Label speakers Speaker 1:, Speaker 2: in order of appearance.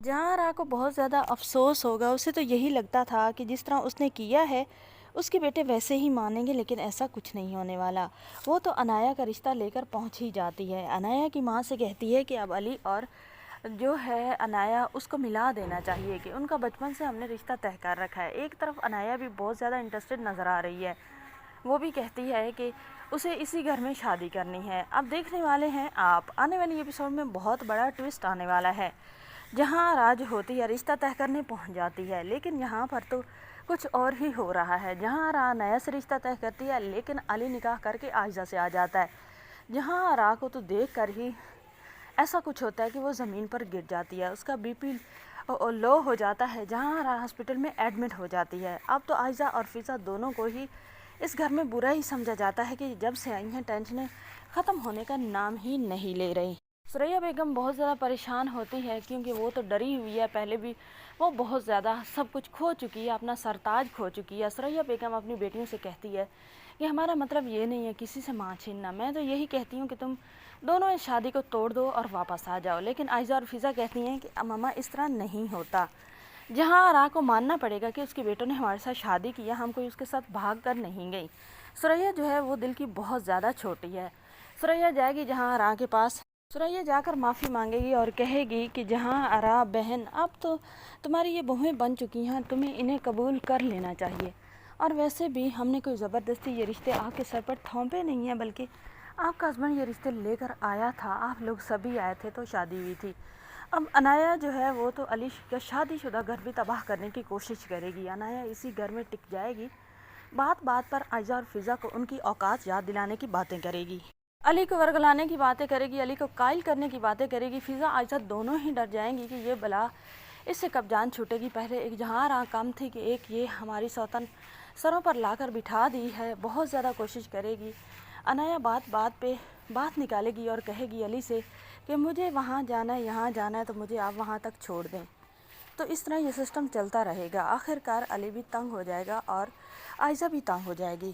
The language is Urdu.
Speaker 1: جہاں آرا کو بہت زیادہ افسوس ہوگا، اسے تو یہی لگتا تھا کہ جس طرح اس نے کیا ہے اس کے بیٹے ویسے ہی مانیں گے، لیکن ایسا کچھ نہیں ہونے والا۔ وہ تو انایا کا رشتہ لے کر پہنچ ہی جاتی ہے، انایا کی ماں سے کہتی ہے کہ اب علی اور جو ہے انایا اس کو ملا دینا چاہیے، کہ ان کا بچپن سے ہم نے رشتہ طے کر رکھا ہے۔ ایک طرف انایا بھی بہت زیادہ انٹرسٹڈ نظر آ رہی ہے، وہ بھی کہتی ہے کہ اسے اسی گھر میں شادی کرنی ہے۔ اب دیکھنے والے ہیں آپ، آنے والی ایپیسوڈ میں بہت بڑا ٹویسٹ آنے والا ہے، جہاں راج ہوتی ہے رشتہ طے کرنے پہنچ جاتی ہے، لیکن یہاں پر تو کچھ اور ہی ہو رہا ہے۔ جہاں را نیا سے رشتہ طے کرتی ہے، لیکن علی نکاح کر کے عائشہ سے آ جاتا ہے۔ جہاں را کو تو دیکھ کر ہی ایسا کچھ ہوتا ہے کہ وہ زمین پر گر جاتی ہے، اس کا بی پی لو ہو جاتا ہے۔ جہاں را ہاسپٹل میں ایڈمٹ ہو جاتی ہے۔ اب تو عائشہ اور فضا دونوں کو ہی اس گھر میں برا ہی سمجھا جاتا ہے کہ جب سے آئی ہیں ٹینشنیں ختم ہونے کا نام ہی نہیں لے رہی۔ ثریا بیگم بہت زیادہ پریشان ہوتی ہے، کیونکہ وہ تو ڈری ہوئی ہے، پہلے بھی وہ بہت زیادہ سب کچھ کھو چکی ہے، اپنا سرتاج کھو چکی ہے۔ ثریا بیگم اپنی بیٹیوں سے کہتی ہے کہ ہمارا مطلب یہ نہیں ہے کسی سے ماں چھیننا، میں تو یہی کہتی ہوں کہ تم دونوں اس شادی کو توڑ دو اور واپس آ جاؤ۔ لیکن عائشہ اور فضا کہتی ہیں کہ ماما اس طرح نہیں ہوتا، جہاں را کو ماننا پڑے گا کہ اس کے بیٹوں نے ہمارے ساتھ شادی کی ہے، ہم کوئی اس کے ساتھ بھاگ کر نہیں گئی۔ ثریا جو ہے وہ دل کی بہت زیادہ چھوٹی ہے۔ ثریا جائے گی جہاں را کے پاس، ثریا جا کر معافی مانگے گی اور کہے گی کہ جہاں آرا بہن اب تو تمہاری یہ بہویں بن چکی ہیں، تمہیں انہیں قبول کر لینا چاہیے، اور ویسے بھی ہم نے کوئی زبردستی یہ رشتے آپ کے سر پر تھوپے نہیں ہیں، بلکہ آپ کا ہسبینڈ یہ رشتے لے کر آیا تھا، آپ لوگ سبھی آئے تھے تو شادی ہوئی تھی۔ اب انایا جو ہے وہ تو علی کا شادی شدہ گھر بھی تباہ کرنے کی کوشش کرے گی۔ انایا اسی گھر میں ٹک جائے گی، بات بات پر عائشہ اور فضا کو ان کی اوقات یاد دلانے کی باتیں کرے گی، علی کو ورگلانے کی باتیں کرے گی، علی کو قائل کرنے کی باتیں کرے گی۔ فضا عائشہ دونوں ہی ڈر جائیں گی کہ یہ بلا اس سے کب جان چھوٹے گی۔ پہلے ایک جہاں راہ کم تھی کہ ایک یہ ہماری سوتن سروں پر لا کر بٹھا دی ہے، بہت زیادہ کوشش کرے گی۔ انایا بات بات پہ بات نکالے گی اور کہے گی علی سے کہ مجھے وہاں جانا ہے، یہاں جانا ہے، تو مجھے آپ وہاں تک چھوڑ دیں۔ تو اس طرح یہ سسٹم چلتا رہے گا، آخر کار علی بھی تنگ ہو جائے گا اور عائشہ بھی تنگ ہو جائے گی۔